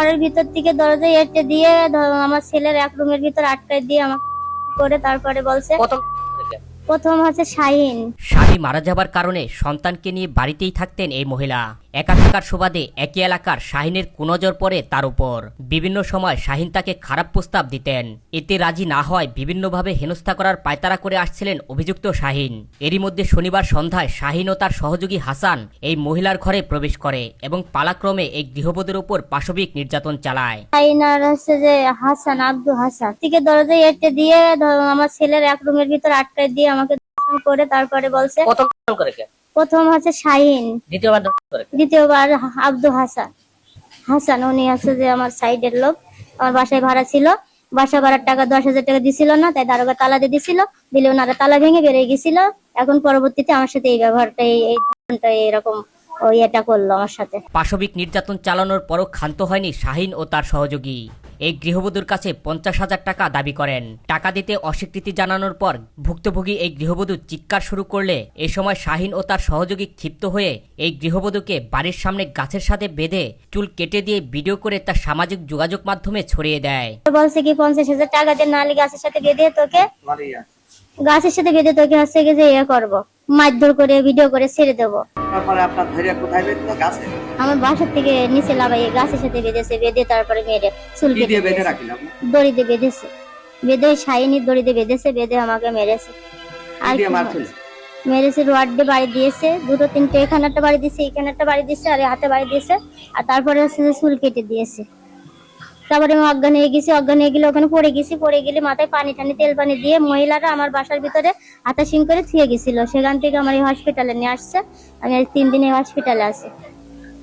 ঘরের ভিতর থেকে দরজায় এঁটে দিয়ে আমার ছেলের এক রুমের ভিতর আটকায় দিয়ে আমাকে করে তারপরে বলছে প্রথম হচ্ছে শাহিন। স্বামী মারা যাবার কারণে সন্তানকে নিয়ে বাড়িতেই থাকতেন এই মহিলা। একা থাকার সুবাদে একই এলাকার শাহিনের কুনজর পড়ে তার উপর। বিভিন্ন সময় শাহিন তাকে খারাপ প্রস্তাব দিতেন। এতে রাজি না হয় বিভিন্নভাবে হেনস্থা করার পায়তারা করে আসছিলেন অভিযুক্ত শাহিন। এরই মধ্যে শনিবার সন্ধ্যায় শাহিন ও তার সহযোগী হাসান এই মহিলার ঘরে প্রবেশ করে এবং পালাক্রমে এই গৃহবধূর উপর পাশবিক নির্যাতন চালায়। শাহিন আর হচ্ছে যে হাসান, আব্দুল হাসান থেকে দরজায় এঁটে দিয়ে আমার ছেলের এক রুমের ভিতর আটকায় দিয়ে আমাকে করে তারপরে বলছে প্রথম হচ্ছে শাহিন, দ্বিতীয়বার আব্দুল হাসান উনি আছে যে আমার সাইডের লোক। আমার বাসায় ভাড়া ছিল, বাসা ভাড়ার টাকা 10,000 টাকা দিছিল না, তাই দারোগা তালা দিয়ে দিছিল, দিলে ওনারা তালা ভেঙে বেরিয়ে গেছিল। এখন পরবর্তীতে আমার সাথে এই ব্যবহারটা এই ধরনটা এরকম এটা করলো আমার সাথে। পাশবিক নির্যাতন চালানোর পরও ক্ষান্ত হয়নি শাহিন ও তার সহযোগী। এই গৃহবধূর কাছে 50,000 টাকা দাবি করেন। টাকা দিতে অস্বীকৃতি জানানোর পর ভুক্তভোগী এই গৃহবধূ চিৎকার শুরু করলে এ সময় শাহিন ও তার সহযোগী ক্ষিপ্ত হয়ে এই গৃহবধূকে বাড়ির সামনে গাছের সাথে বেঁধে চুল কেটে দিয়ে ভিডিও করে তার সামাজিক যোগাযোগ মাধ্যমে ছড়িয়ে দেয়। বলছে কি 50,000 টাকা দিয়ে নালি গাছের সাথে বেঁধে তোকে হচ্ছে কি যে ইয়ে করবো, মারধর করে ভিডিও করে ছেড়ে দেবো। আমার বাসা থেকে নিচে লাগাই গাছের সাথে বেঁধে তারপরে মেরে চুল কেটে দড়ি দিয়ে বেঁধে শাহিনী দড়ি দিয়ে বেঁধে আমাকে মেরেছে। আর মেরেছে রড দিয়ে বাড়ি দিয়েছে, দুটো তিনটে, এখানে একটা বাড়ি দিয়েছে, এখানে একটা বাড়ি দিয়েছে, আর হাতে বাড়ি দিয়েছে। আর তারপরে হচ্ছে চুল কেটে দিয়েছে। তারপরে আমি অজ্ঞান হয়ে গেলে ওখানে পড়ে গেলে মাথায় পানি টানি তেল পানি দিয়ে মহিলারা আমার বাসার ভিতরে হাতাশিং করে থুয়ে গেছিল। সেখান থেকে আমার এই হসপিটালে নিয়ে আসছে। আমি 3 দিনে হসপিটালে আছি।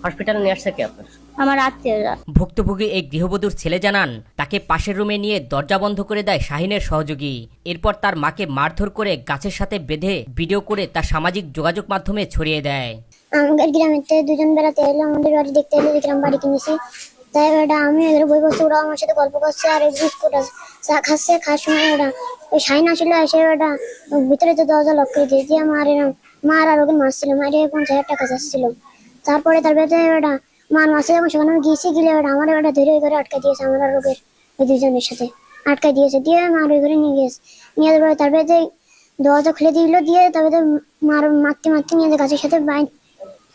হসপিটালে নিয়ে আসছে কি আপনার? আমার আত্মীয়রা। ভুক্তভোগী এই গৃহবধূর ছেলে জানান তাকে পাশের রুমে নিয়ে দরজা বন্ধ করে দেয় শাহিনের সহযোগী। এরপর তার মাকে মারধর করে গাছের সাথে বেঁধে ভিডিও করে তার সামাজিক যোগাযোগ মাধ্যমে ছড়িয়ে দেয়। আমাদের গ্রামের থেকে দুজন বেড়াতে এলো, আমাদের বাড়ি দেখতে এলো, দেখলাম বাড়ি কিনেছি। তাই ওটা আমি এদের বই বসে, ওরা আমার সাথে গল্প করছে আর বিস্কুট চা খাচ্ছে। খাওয়ার সময় ওটা ওই শাহিন আসলে এসে ওটা ভিতরে তো দরজা লক করে দিয়ে দিয়ে মার আর ওকে মারছিল, মারে 50,000 টাকা চাচ্ছিল। তারপরে তার ভেতরে ওটা মার মাসে যখন সেখানে আমি গিয়েছি, গেলে ওটা আমার ওটা ধরে ওই ঘরে আটকাই দিয়েছে। আমার আর ওদের ওই দুজনের সাথে আটকাই দিয়েছে, দিয়ে মার ওই ঘরে নিয়ে গিয়েছে। নিয়ে যাওয়ার পরে তার ভেতরে দরজা খুলে দিল, দিয়ে তারপরে মারতে নিয়ে গাছের সাথে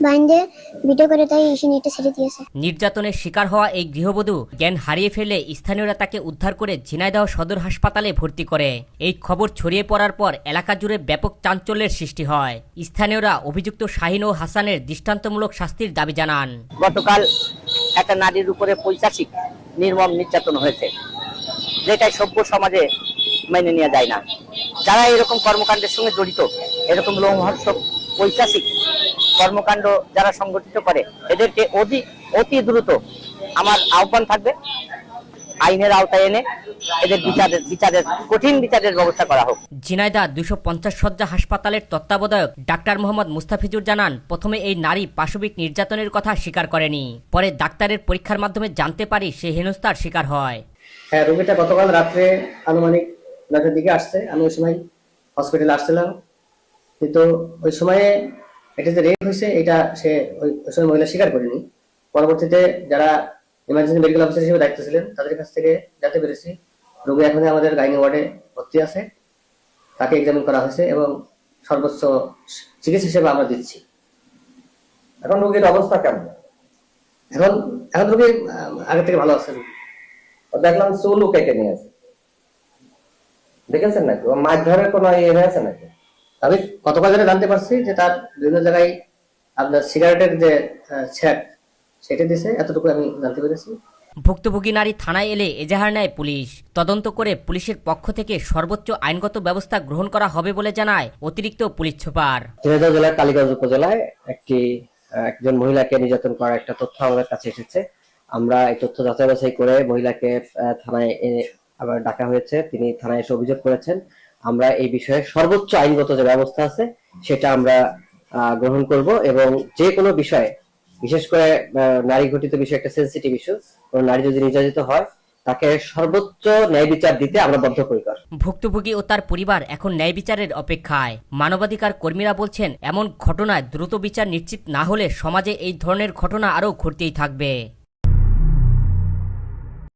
বাইন্ধে ভিডিও করে তাই নেটে ছেড়ে দিয়েছে। নির্যাতনের শিকার হওয়া এই গৃহবধূ জ্ঞান হারিয়ে ফেলে স্থানীয়রা তাকে উদ্ধার করে ঝিনাইদহ সদর হাসপাতালে ভর্তি করে। এই খবর ছড়িয়ে পড়ার পর এলাকা জুড়ে ব্যাপক চাঞ্চল্যের সৃষ্টি হয়। স্থানীয়রা অভিযুক্ত শাহিন ও হাসানের দৃষ্টান্তমূলক শাস্তির দাবি জানান। গতকাল একটা নারীর উপরে পৈশাচিক নির্মম নির্যাতন হয়েছে, যেটাই সভ্য সমাজে মেনে নেওয়া যায় না। যারা এরকম কর্মকাণ্ডের সঙ্গে জড়িত, এরকম লোমহর্ষক পৈশাচিক কর্মকাণ্ড যারা সংগঠিত করে, এদেরকে অতি দ্রুত আমার আহ্বান থাকবে আইনের আওতায় এনে এদের কঠিন বিচারের ব্যবস্থা করা হোক। ঝিনাইদহ 250 শয্যা হাসপাতালের তত্ত্বাবধায়ক ডাক্তার মোহাম্মদ মুস্তাফিজুর জানান, প্রথমে এই নারী পাশবিক নির্যাতনের কথা স্বীকার করেনি। পরে ডাক্তারের পরীক্ষার মাধ্যমে জানতে পারি সে হেনস্থার শিকার হয়। হ্যাঁ, রোগীটা গতকাল রাত্রে আনুমানিক 9টার দিকে আসছে। আমি ওই সময় হসপিটালে আসছিলাম, কিন্তু ওই সময়ে এটা যে রেপ হয়েছে এটা সে ওই সময় মহিলা স্বীকার করেনি। পরবর্তীতে যারা ইমার্জেন্সি মেডিকেল অফিসার হিসেবে দায়িত্ব ছিলেন তাদের কাছ থেকে জানতে পেরেছি রোগী এখন আমাদের গাইনি ওয়ার্ডে ভর্তি আছে, তাকে এক্সামিন করা হয়েছে এবং সর্বোচ্চ চিকিৎসা সেবা আমরা দিচ্ছি। এখন রোগীর অবস্থা কেমন? এখন রোগী আগে থেকে ভালো আছে। দেখলাম চুলও কেটে নিয়েছে, দেখেছেন নাকি? মারধরের কোনো ইয়ে হয়েছে নাকি? আমি গতকাল যেটা জানতে পারছি যে তার বিভিন্ন জায়গায় আপনার সিগারেটের যে ছ্যাট সেটা দিছে, এতটুকু আমি জানতে পেরেছি। ভুক্তভোগী নারী থানায় এলে এজাহার নেয় পুলিশ। তদন্ত করে পুলিশের পক্ষ থেকে সর্বোচ্চ আইনগত ব্যবস্থা গ্রহণ করা হবে বলে জানায় অতিরিক্ত পুলিশ সুপার। ঝিনাইদহ জেলার কালীগঞ্জ উপজেলায় একজন মহিলাকে নির্যাতন করার একটা তথ্য আমাদের কাছে এসেছে। আমরা এই তথ্য যাচাই বাছাই করে মহিলাকে থানায় আবার ডাকা হয়েছে, তিনি থানায় এসে অভিযোগ করেছেন। আমরা এই বিষয়ে সর্বোচ্চ আইনগত যে ব্যবস্থা আছে সেটা আমরা গ্রহণ করব এবং যে কোনো বিষয়ে, বিশেষ করে নারী ঘটিত বিষয় একটা সেন্সিটিভ ইস্যু, কোন নারী যদি নির্যাতিত হয় তাকে সর্বোচ্চ ন্যায় বিচার দিতে আমরা বদ্ধপরিকর। ভুক্তভোগী ও তার পরিবার এখন ন্যায় বিচারের অপেক্ষায়। মানবাধিকার কর্মীরা বলছেন, এমন ঘটনায় দ্রুত বিচার নিশ্চিত না হলে সমাজে এই ধরনের ঘটনা আরও ঘটতেই থাকবে।